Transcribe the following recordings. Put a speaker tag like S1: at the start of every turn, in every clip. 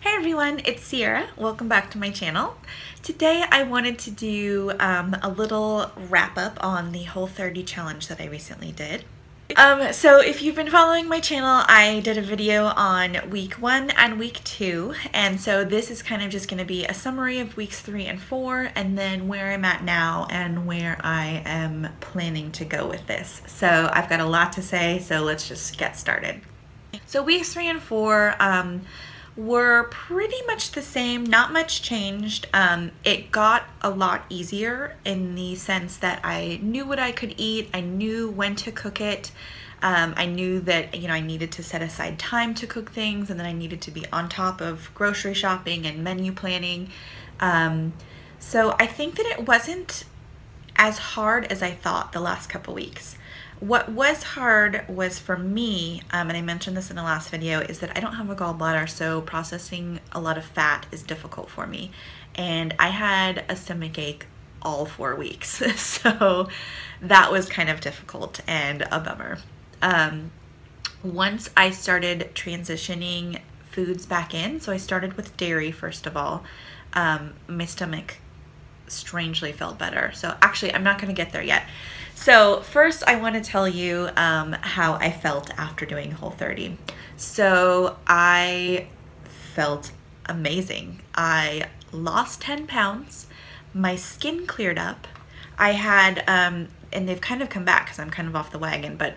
S1: Hey everyone, it's Sierra. Welcome back to my channel. Today I wanted to do a little wrap up on the Whole30 challenge that I recently did. So if you've been following my channel, I did a video on week 1 and week 2, and so this is kind of just going to be a summary of weeks 3 and 4 and then where I'm at now and where I am planning to go with this. So I've got a lot to say, so let's just get started. So weeks 3 and 4 were pretty much the same, not much changed. It got a lot easier in the sense that I knew what I could eat, I knew when to cook it, I knew that I needed to set aside time to cook things, and then I needed to be on top of grocery shopping and menu planning. So I think that it wasn't as hard as I thought the last couple weeks. What was hard was for me, and I mentioned this in the last video, is that I don't have a gallbladder, so processing a lot of fat is difficult for me. And I had a stomach ache all 4 weeks, so that was kind of difficult and a bummer. Once I started transitioning foods back in, so I started with dairy first of all, my stomach strangely felt better. So actually, I'm not going to get there yet. So first I want to tell you how I felt after doing Whole30. So I felt amazing. I lost 10 pounds. My skin cleared up. I had, and they've kind of come back because I'm kind of off the wagon, but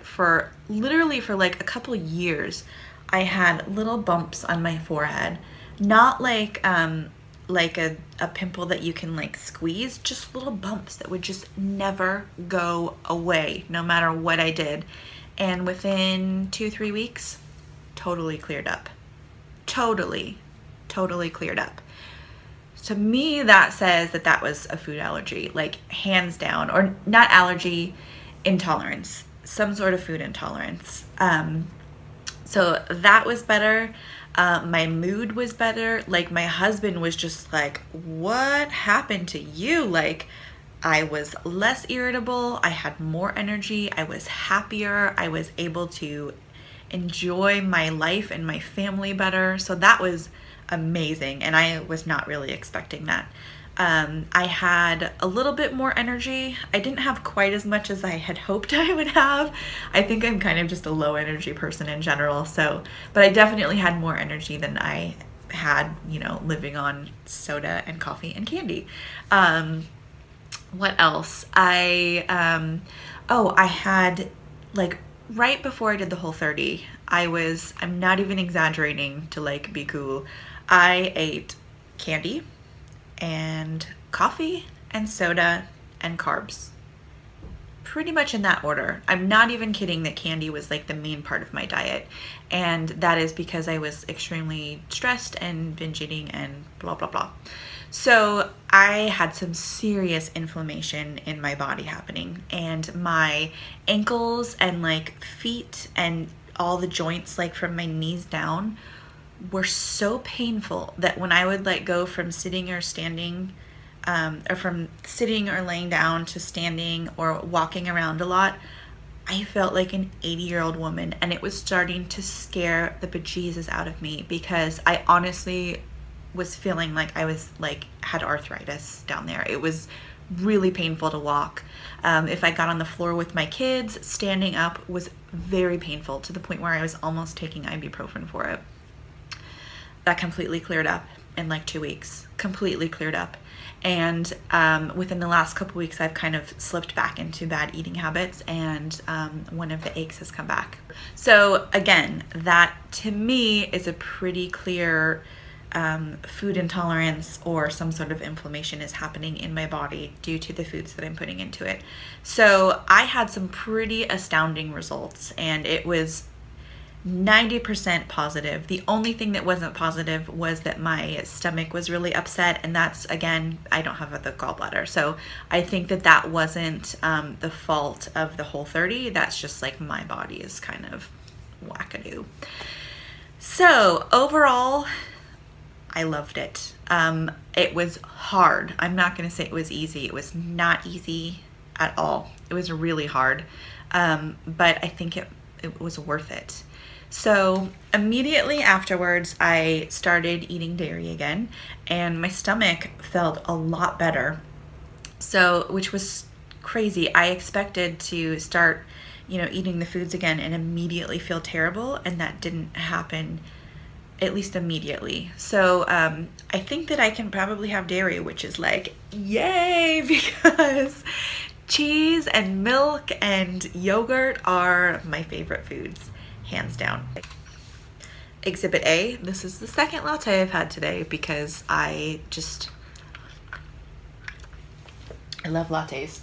S1: literally for like a couple years, I had little bumps on my forehead. Not like a pimple that you can like squeeze, just little bumps that would just never go away no matter what I did. And within 2-3 weeks, totally cleared up. Totally cleared up. To me, that says that that was a food allergy, like hands down, or not allergy, intolerance, some sort of food intolerance. So that was better. My mood was better. Like my husband was just like, what happened to you? Like I was less irritable. I had more energy. I was happier. I was able to enjoy my life and my family better. So that was amazing. And I was not really expecting that. I had a little bit more energy. I didn't have quite as much as I had hoped I would have. I think I'm kind of just a low energy person in general. But I definitely had more energy than I had, living on soda and coffee and candy. What else? I had like right before I did the Whole30, I'm not even exaggerating to like be cool. I ate candy and coffee and soda and carbs, pretty much in that order. I'm not even kidding that candy was like the main part of my diet, and that is because I was extremely stressed and binge eating and blah blah blah. So I had some serious inflammation in my body happening, and my ankles and like feet and all the joints like from my knees down were so painful that when I would like go from sitting or standing, or from sitting or laying down to standing or walking around a lot, I felt like an 80-year-old woman, and it was starting to scare the bejesus out of me because I honestly was feeling like I was had arthritis down there. It was really painful to walk. If I got on the floor with my kids, standing up was very painful to the point where I was almost taking ibuprofen for it. That completely cleared up in like 2 weeks, completely cleared up. And within the last couple weeks, I've kind of slipped back into bad eating habits, and one of the aches has come back. So again, that to me is a pretty clear food intolerance or some sort of inflammation is happening in my body due to the foods that I'm putting into it. So I had some pretty astounding results, and it was 90% positive. The only thing that wasn't positive was that my stomach was really upset, and that's, again, I don't have the gallbladder, so I think that that wasn't the fault of the Whole30. That's just like my body is kind of wackadoo. So overall, I loved it. It was hard. I'm not going to say it was easy. It was not easy at all. It was really hard, but I think it was worth it. So immediately afterwards, I started eating dairy again, and my stomach felt a lot better. So, which was crazy. I expected to start, eating the foods again and immediately feel terrible, and that didn't happen, at least immediately. So I think that I can probably have dairy, which is like, yay, because cheese and milk and yogurt are my favorite foods, hands down. Exhibit A, this is the second latte I've had today because I love lattes.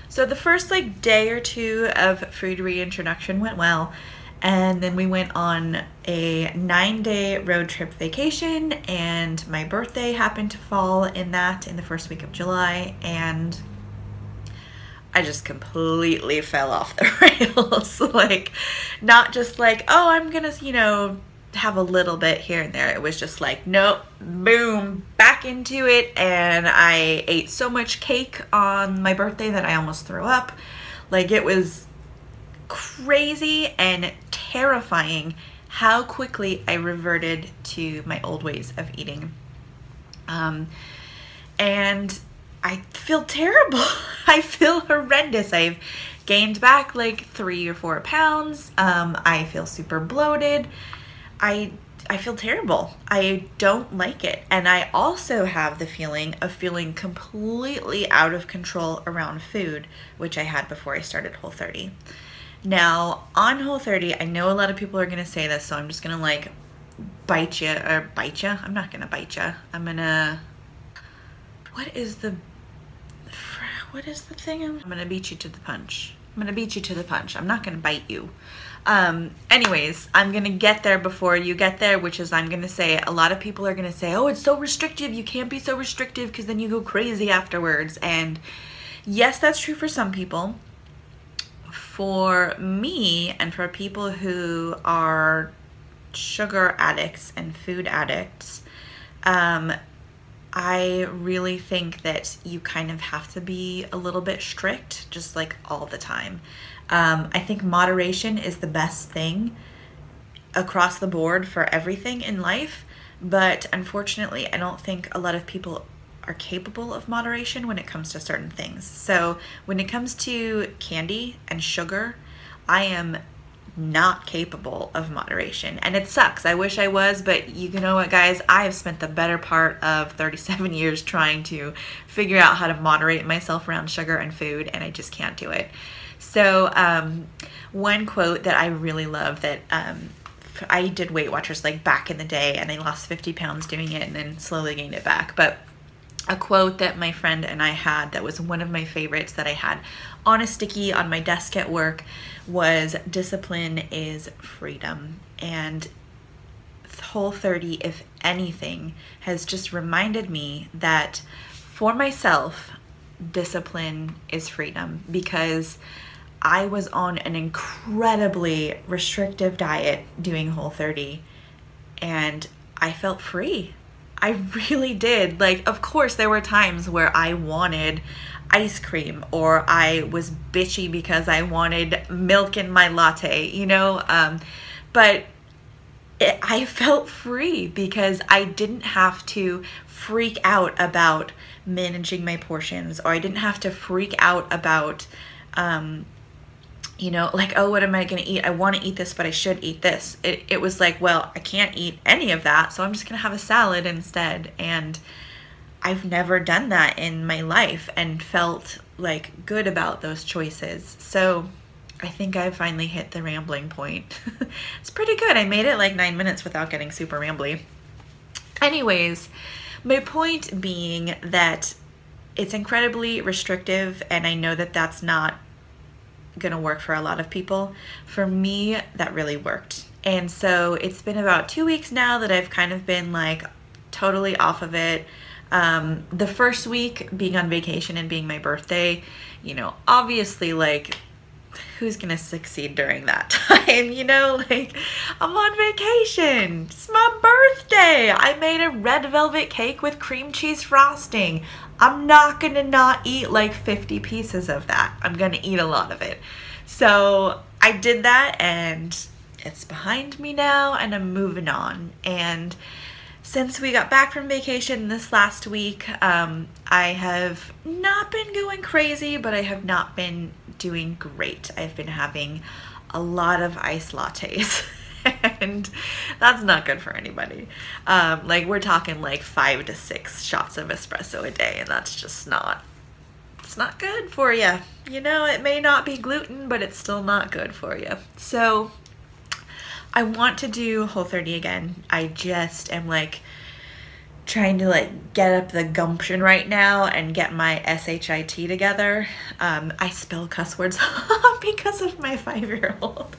S1: So the first day or two of food reintroduction went well, and then we went on a 9-day road trip vacation, and my birthday happened to fall in the first week of July, and I just completely fell off the rails. Not just oh, I'm gonna, have a little bit here and there. It was just nope, boom, back into it. And I ate so much cake on my birthday that I almost threw up. It was crazy and terrifying how quickly I reverted to my old ways of eating. And I feel terrible. I feel horrendous. I've gained back 3 or 4 pounds. I feel super bloated. I feel terrible. I don't like it. And I also have the feeling of feeling completely out of control around food, which I had before I started Whole30. Now, on Whole30, I know a lot of people are going to say this, so I'm just going to bite you. I'm not going to bite you. I'm going to... What is the thing? I'm going to beat you to the punch. I'm going to beat you to the punch. I'm not going to bite you. Anyways, I'm going to get there before you get there, which is I'm going to say, a lot of people are going to say, oh, it's so restrictive. You can't be so restrictive because then you go crazy afterwards. And yes, that's true for some people. For me and for people who are sugar addicts and food addicts, I really think that you kind of have to be a little bit strict, just all the time. I think moderation is the best thing across the board for everything in life, but unfortunately, I don't think a lot of people are capable of moderation when it comes to certain things. So when it comes to candy and sugar, I am not capable of moderation, and it sucks. I wish I was, but you know what, guys, I have spent the better part of 37 years trying to figure out how to moderate myself around sugar and food, and I just can't do it. So one quote that I really love, that I did Weight Watchers back in the day, and I lost 50 pounds doing it and then slowly gained it back, but a quote that my friend and I had that was one of my favorites that I had on a sticky on my desk at work was, discipline is freedom. And Whole30, if anything, has just reminded me that for myself, discipline is freedom, because I was on an incredibly restrictive diet doing Whole30, and I felt free. I really did. Of course, there were times where I wanted ice cream, or I was bitchy because I wanted milk in my latte, but I felt free because I didn't have to freak out about managing my portions, or I didn't have to freak out about, oh, what am I going to eat? I want to eat this, but I should eat this. It was well, I can't eat any of that, so I'm just going to have a salad instead. And I've never done that in my life and felt good about those choices. So I think I finally hit the rambling point. It's pretty good. I made it 9 minutes without getting super rambly. Anyways, my point being that it's incredibly restrictive, and I know that that's not gonna work for a lot of people. For me, that really worked. And so it's been about 2 weeks now that I've kind of been totally off of it. The first week being on vacation and being my birthday, obviously who's gonna succeed during that time? I'm on vacation. It's my birthday. I made a red velvet cake with cream cheese frosting. I'm not gonna not eat 50 pieces of that. I'm gonna eat a lot of it. So I did that and it's behind me now and I'm moving on. And since we got back from vacation this last week, I have not been going crazy, but I have not been doing great. I've been having a lot of iced lattes and that's not good for anybody. Like we're talking like 5 to 6 shots of espresso a day, and that's just it's not good for you. You know, it may not be gluten, but it's still not good for you. So I want to do Whole30 again. I just am like trying to like get up the gumption right now and get my SHIT together. I spell cuss words because of my 5-year-old.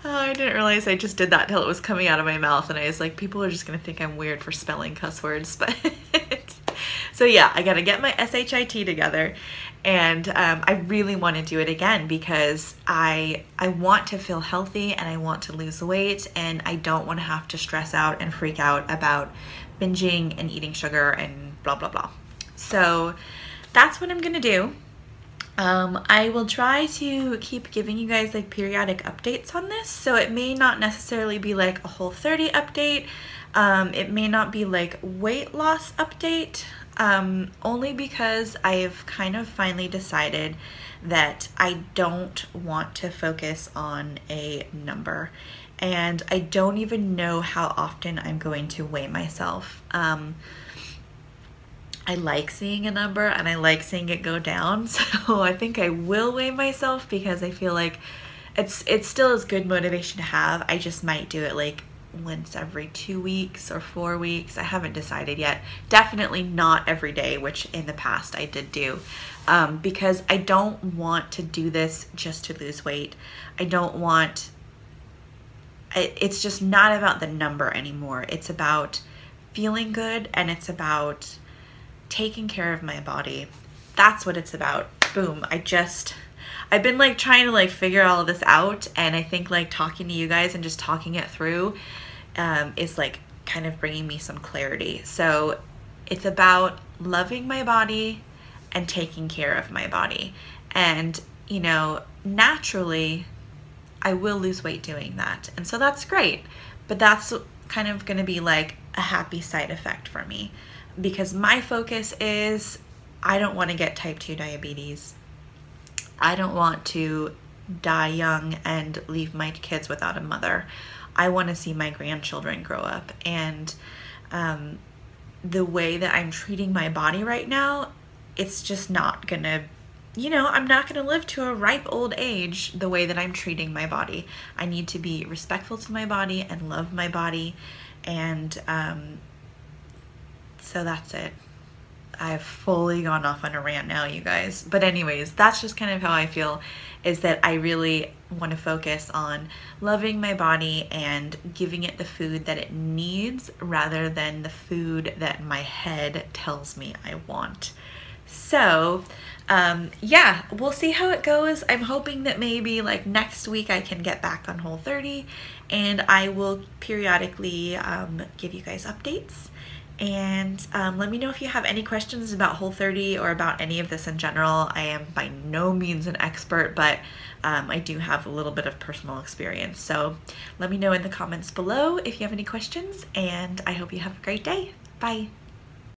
S1: I didn't realize I just did that till it was coming out of my mouth, and I was like, people are just gonna think I'm weird for spelling cuss words. But so yeah, I gotta get my SHIT together, and I really want to do it again because I want to feel healthy and I want to lose weight, and I don't want to have to stress out and freak out about binging and eating sugar and blah blah blah. So that's what I'm gonna do. I will try to keep giving you guys like periodic updates on this, so it may not necessarily be like a Whole30 update. It may not be like weight loss update, only because I've kind of finally decided that I don't want to focus on a number, and I don't even know how often I'm going to weigh myself. I like seeing a number and I like seeing it go down, so I think I will weigh myself because I feel like it still is good motivation to have. I just might do it like once every 2 weeks or 4 weeks. I haven't decided yet. Definitely not every day, which in the past I did do, because I don't want to do this just to lose weight. I don't want, it's just not about the number anymore. It's about feeling good and it's about taking care of my body. That's what it's about. Boom. I've been like trying to like figure all of this out, and I think like talking to you guys and just talking it through is like kind of bringing me some clarity. So it's about loving my body and taking care of my body, and you know, naturally I will lose weight doing that, and so that's great, but that's kind of going to be like a happy side effect for me, because my focus is I don't want to get type 2 diabetes. I don't want to die young and leave my kids without a mother. I want to see my grandchildren grow up, and the way that I'm treating my body right now, it's just not gonna, you know, I'm not gonna live to a ripe old age the way that I'm treating my body. I need to be respectful to my body and love my body, and so that's it. I've fully gone off on a rant now, you guys. But anyways, that's just kind of how I feel, is that I really want to focus on loving my body and giving it the food that it needs rather than the food that my head tells me I want. So yeah, we'll see how it goes. I'm hoping that maybe like next week I can get back on Whole30, and I will periodically give you guys updates. And let me know if you have any questions about Whole30 or about any of this in general. I am by no means an expert, but I do have a little bit of personal experience. So let me know in the comments below if you have any questions, and I hope you have a great day. Bye.